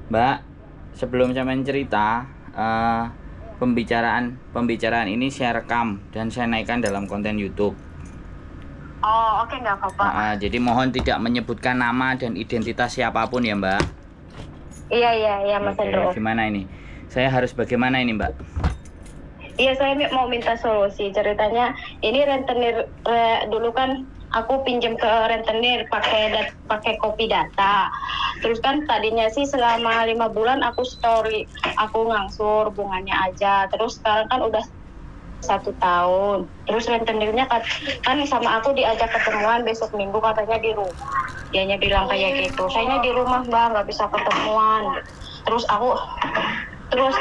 Mbak, sebelum sampean cerita, pembicaraan ini saya rekam dan saya naikkan dalam konten YouTube. Oh, oke, nggak apa-apa. Jadi mohon tidak menyebutkan nama dan identitas siapapun ya, Mbak. Iya, Mas Oke, Andro. gimana ini? Saya harus bagaimana ini, Mbak? Iya, saya mau minta solusi. Ceritanya, ini rentenir dulu kan aku pinjam ke rentenir pakai Kopi Data. Terus kan tadinya sih selama 5 bulan aku story, aku ngangsur bunganya aja. Terus sekarang kan udah 1 tahun. Terus rentenirnya kan sama aku diajak ketemuan besok minggu katanya di rumah. Dianya bilang kayak gitu. Sayanya di rumah Mbak, nggak bisa ketemuan. Terus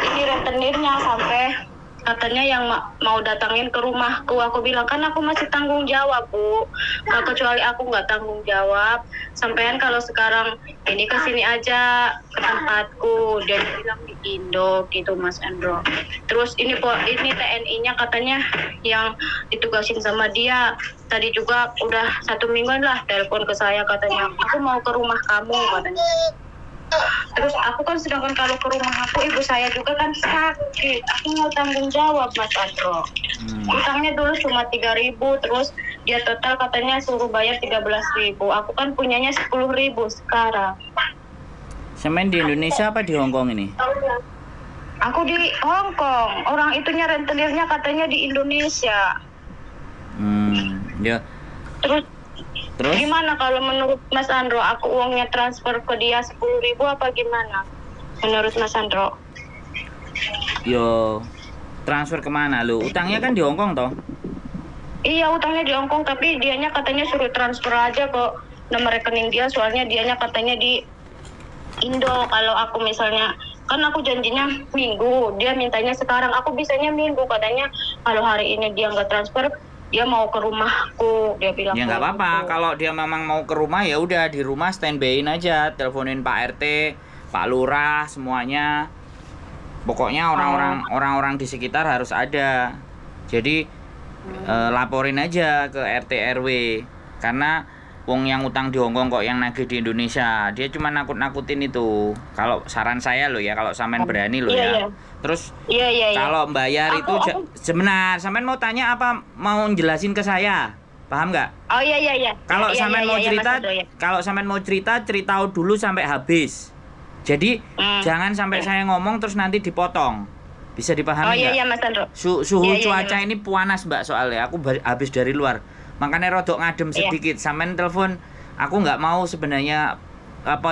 ini rentenirnya sampai katanya yang mau datangin ke rumahku. Aku bilang kan aku masih tanggung jawab, Bu. Kecuali aku nggak tanggung jawab, sampean kalau sekarang ini kesini aja ke tempatku. Dia bilang di Indo gitu, Mas Andro. Terus ini TNI-nya katanya yang ditugasin sama dia. Tadi juga udah 1 mingguan lah telepon ke saya katanya, aku mau ke rumah kamu katanya. Terus aku kan sedangkan kalau ke rumah aku ibu saya juga kan sakit, aku mau tanggung jawab, Mas Andro. Utangnya dulu cuma 3.000, terus dia total katanya suruh bayar 13.000. Aku kan punyanya 10.000 sekarang. Sampean di Indonesia apa di Hong Kong ini? Aku di Hong Kong, orang itunya rentenirnya katanya di Indonesia. Ya. Terus? Gimana kalau menurut Mas Andro, aku uangnya transfer ke dia 10.000 apa gimana? Menurut Mas Andro? Yo, transfer kemana lu? Utangnya kan di Hong Kong toh? Iya, utangnya di Hong Kong, tapi dianya katanya suruh transfer aja ke nomor rekening dia, soalnya dianya katanya di Indo. Kalau aku misalnya, kan aku janjinya minggu, dia mintanya sekarang, aku bisanya minggu. Katanya kalau hari ini dia nggak transfer, dia mau ke rumahku, dia bilang. Ya nggak apa-apa, gitu. kalau dia memang mau ke rumah ya udah di rumah standby-in aja, teleponin Pak RT, Pak Lurah, semuanya. Pokoknya orang-orang di sekitar harus ada. Jadi laporin aja ke RT RW, karena wong yang utang di Hongkong kok yang nagih di Indonesia. Dia cuma nakut-nakutin itu. Kalau saran saya lo ya, kalau sampean berani lo ya. Iya. Terus Iya. kalau bayar itu sebenarnya sampean mau tanya apa, mau jelasin ke saya? Paham nggak? Oh iya. Kalau sampean mau cerita, Mas Andro, ya. kalau sampean mau cerita dulu sampai habis. Jadi jangan sampai saya ngomong terus nanti dipotong. Bisa dipahami nggak? Iya Mas Andro. Suhu cuaca ini panas Mbak, soalnya aku habis dari luar. Makanya rodok ngadem sedikit. Sampean telepon, aku nggak mau sebenarnya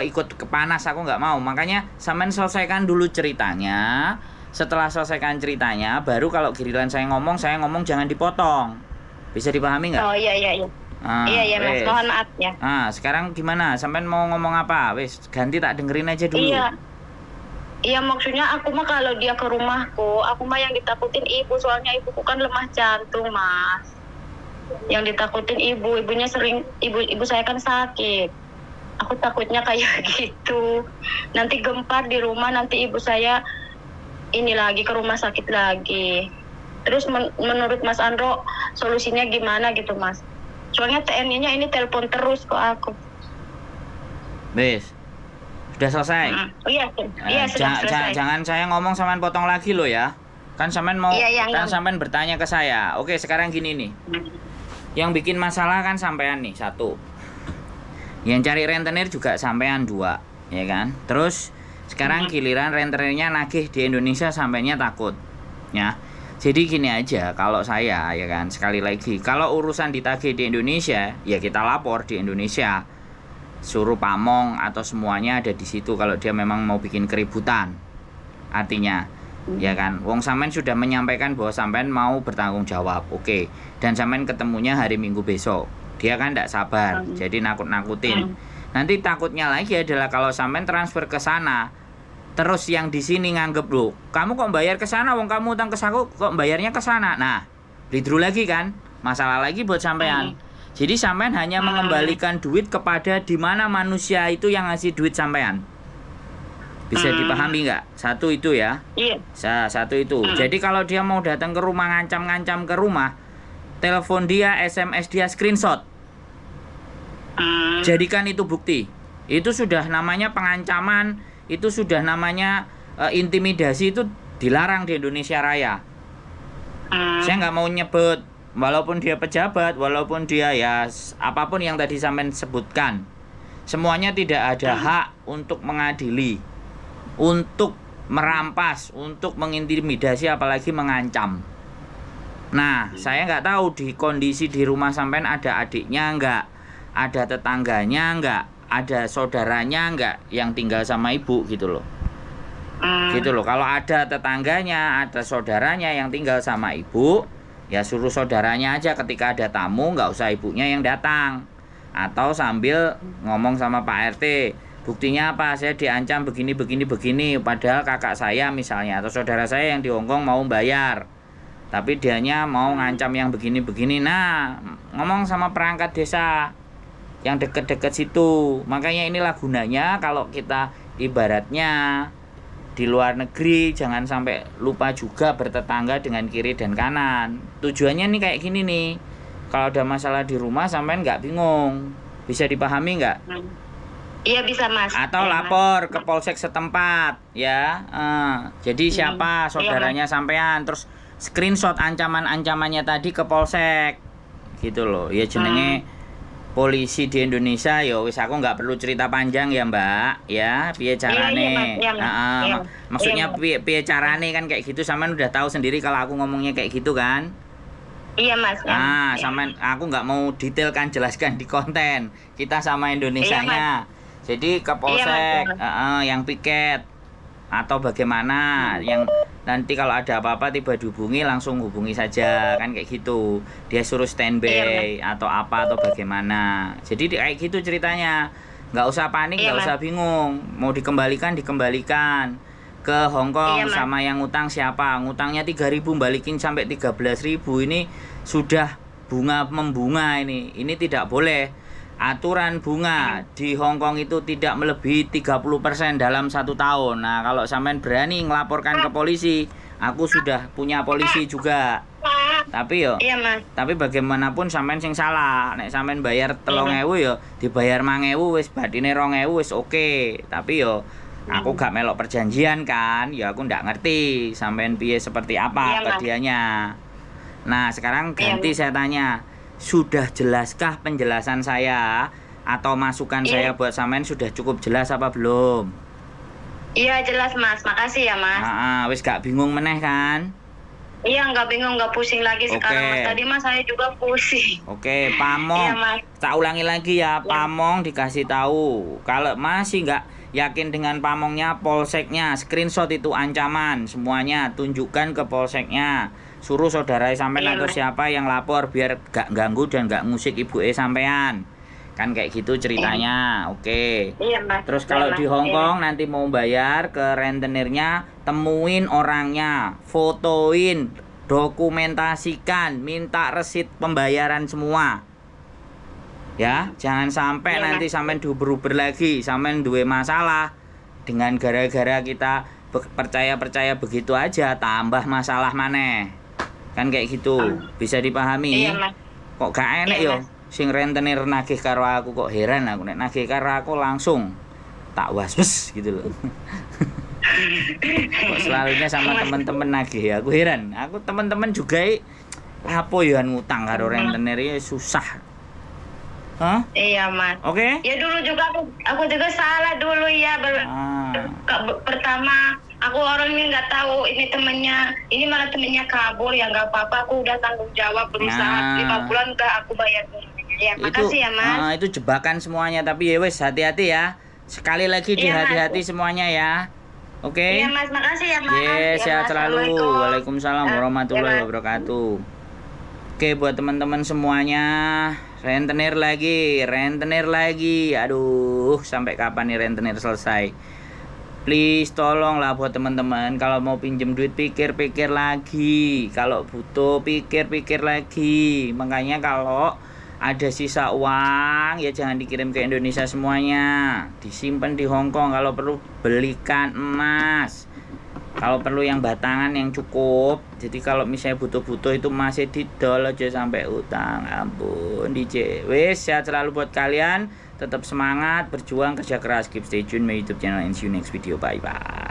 ikut ke panas, aku nggak mau. Makanya sampean selesaikan dulu ceritanya. Setelah selesaikan ceritanya, baru kalau giliran saya ngomong jangan dipotong. Bisa dipahami nggak? Oh iya. Iya Mas, mohon maaf ya. Sekarang gimana? Sampean mau ngomong apa? Wes, ganti tak dengerin aja dulu. Iya, maksudnya aku mah kalau dia ke rumahku, aku mah yang ditakutin ibu, soalnya ibuku kan lemah jantung, Mas. Yang ditakutin ibunya sering, ibu saya kan sakit. Aku takutnya kayak gitu. Nanti gempar di rumah, nanti ibu saya ini lagi ke rumah sakit lagi. Terus menurut Mas Andro, solusinya gimana gitu, Mas? Soalnya TNI-nya ini telepon terus ke aku. Wes, sudah selesai? Iya, sudah selesai. Jangan saya ngomong sampean potong lagi lo ya. Kan sampean mau sampean bertanya ke saya. Oke, sekarang gini nih. Yang bikin masalah kan sampean nih, 1. Yang cari rentenir juga sampean 2, ya kan? Terus sekarang giliran rentenirnya nagih di Indonesia, sampainya takut. Ya. Jadi gini aja, kalau saya ya kan, sekali lagi, kalau urusan ditagih di Indonesia, ya kita lapor di Indonesia. Suruh pamong atau semuanya ada di situ kalau dia memang mau bikin keributan. Artinya, ya kan, wong sampean sudah menyampaikan bahwa sampean mau bertanggung jawab. Oke. Dan sampean ketemunya hari Minggu besok. Dia kan tidak sabar, jadi nakut-nakutin. Nanti takutnya lagi adalah kalau sampean transfer ke sana, terus yang di sini nganggep, loh, kamu kok bayar ke sana, wong kamu utang ke aku kok bayarnya ke sana. Nah, blidru lagi kan? Masalah lagi buat sampean. Jadi sampean hanya mengembalikan duit kepada di mana manusia itu yang ngasih duit sampean. Bisa dipahami nggak? 1 itu ya. Iya. 1 itu. Jadi kalau dia mau datang ke rumah, ngancam-ngancam ke rumah, telepon dia, SMS dia, screenshot. Jadikan itu bukti. Itu sudah namanya pengancaman itu sudah namanya intimidasi, itu dilarang di Indonesia Raya. Saya nggak mau nyebut, walaupun dia pejabat, walaupun dia ya apapun yang tadi sampean sebutkan, semuanya tidak ada hak untuk mengadili, untuk merampas, untuk mengintimidasi, apalagi mengancam. Nah, saya nggak tahu di kondisi di rumah sampean ada adiknya nggak, ada tetangganya nggak, ada saudaranya nggak yang tinggal sama ibu gitu loh. Gitu loh. Kalau ada tetangganya, ada saudaranya yang tinggal sama ibu, ya suruh saudaranya aja ketika ada tamu, nggak usah ibunya yang datang. Atau sambil ngomong sama Pak RT, buktinya apa, saya diancam begini, padahal kakak saya misalnya atau saudara saya yang di Hongkong mau bayar, tapi dianya mau ngancam yang begini. Nah, ngomong sama perangkat desa yang deket-deket situ. Makanya inilah gunanya kalau kita ibaratnya di luar negeri, jangan sampai lupa juga bertetangga dengan kiri dan kanan. Tujuannya nih kayak gini nih, kalau ada masalah di rumah sampean nggak bingung, bisa dipahami nggak? Iya bisa Mas. Atau ya, lapor Mas. ke polsek setempat ya. Jadi siapa saudaranya sampean, terus screenshot ancamannya tadi ke polsek gitu loh. Ya jenenge polisi di Indonesia, ya wis aku nggak perlu cerita panjang ya Mbak ya, piye carane. Maksudnya piye carane kan kayak gitu, sampean udah tahu sendiri kalau aku ngomongnya kayak gitu kan. Iya Mas. Nah, sampean aku nggak mau detailkan, jelaskan di konten kita sama Indonesianya. Jadi ke polsek yang piket atau bagaimana, yang nanti kalau ada apa-apa tiba dihubungi, langsung hubungi saja kan kayak gitu. Dia suruh standby atau apa atau bagaimana. Jadi kayak gitu ceritanya. Nggak usah panik, nggak usah bingung. Mau dikembalikan ke Hongkong sama yang ngutang siapa. Ngutangnya 3.000 balikin sampai 13.000, ini sudah bunga membunga ini. Ini tidak boleh. Aturan bunga di Hongkong itu tidak melebihi 30% dalam 1 tahun. Nah, kalau sampean berani ngelaporkan ke polisi, aku sudah punya polisi juga. Tapi tapi bagaimanapun sampean sing salah. Nek sampean bayar 3.000 ya dibayar 5.000 wis, badine 2.000 wis oke. Tapi aku gak melok perjanjian kan. Ya aku ndak ngerti sampean piye seperti apa ke dianya. Nah, sekarang ganti saya tanya. Sudah jelaskah penjelasan saya atau masukan saya buat sampean sudah cukup jelas apa belum? Iya jelas Mas, makasih ya Mas. Wis gak bingung meneh kan? Iya nggak bingung, nggak pusing lagi sekarang Mas. Tadi Mas saya juga pusing. Oke, Pamong. Tak ulangi lagi ya, Pamong dikasih tahu. Kalau masih nggak yakin dengan Pamongnya, polseknya screenshot itu ancaman semuanya, tunjukkan ke polseknya. Suruh saudara sampean atau siapa yang lapor biar gak ganggu dan gak ngusik ibu sampean. Kan kayak gitu ceritanya. Oke. Iya, Mas. Terus kalau di Hongkong nanti mau bayar ke rentenirnya, temuin orangnya, fotoin, dokumentasikan, minta resit pembayaran semua. Ya, jangan sampai nanti sampean diuber-uber lagi, sampean duwe masalah dengan gara-gara kita percaya begitu aja, tambah masalah maneh. Kan kayak gitu. Bisa dipahami? Iya, Mas. Kok gak enak yo sing rentenir nagih karo aku, kok heran aku nek nagih karo aku langsung tak was-was gitu loh. Kok selalunya sama teman-teman nagih, aku heran. Aku teman-teman juga apa yo ngutang karo rentenir ya susah. Hah? Iya Mas. Oke? Ya dulu juga aku juga salah dulu ya. Pertama aku orangnya nggak tahu ini temennya, ini malah temennya kabur, ya nggak apa-apa, aku udah tanggung jawab, berusaha 5 bulan udah aku bayar. Ya makasih ya Mas. Itu jebakan semuanya, tapi ya wes hati-hati ya. Sekali lagi hati-hati semuanya ya. Oke? Iya Mas, makasih ya Mas. Yes, sehat selalu. Waalaikumsalam warahmatullahi wabarakatuh. Oke, buat teman-teman semuanya, rentenir lagi. Aduh, sampai kapan nih rentenir selesai? Please tolonglah buat teman-teman, kalau mau pinjem duit pikir-pikir lagi. Kalau butuh pikir-pikir lagi. Makanya kalau ada sisa uang ya jangan dikirim ke Indonesia semuanya. Disimpan di Hongkong, kalau perlu belikan emas. Kalau perlu yang batangan yang cukup. Jadi kalau misalnya butuh-butuh itu masih didol aja sampai utang. Ampun, wis sehat selalu buat kalian. Tetap semangat, berjuang, kerja keras, keep stay tune my YouTube channel and see you next video. Bye bye.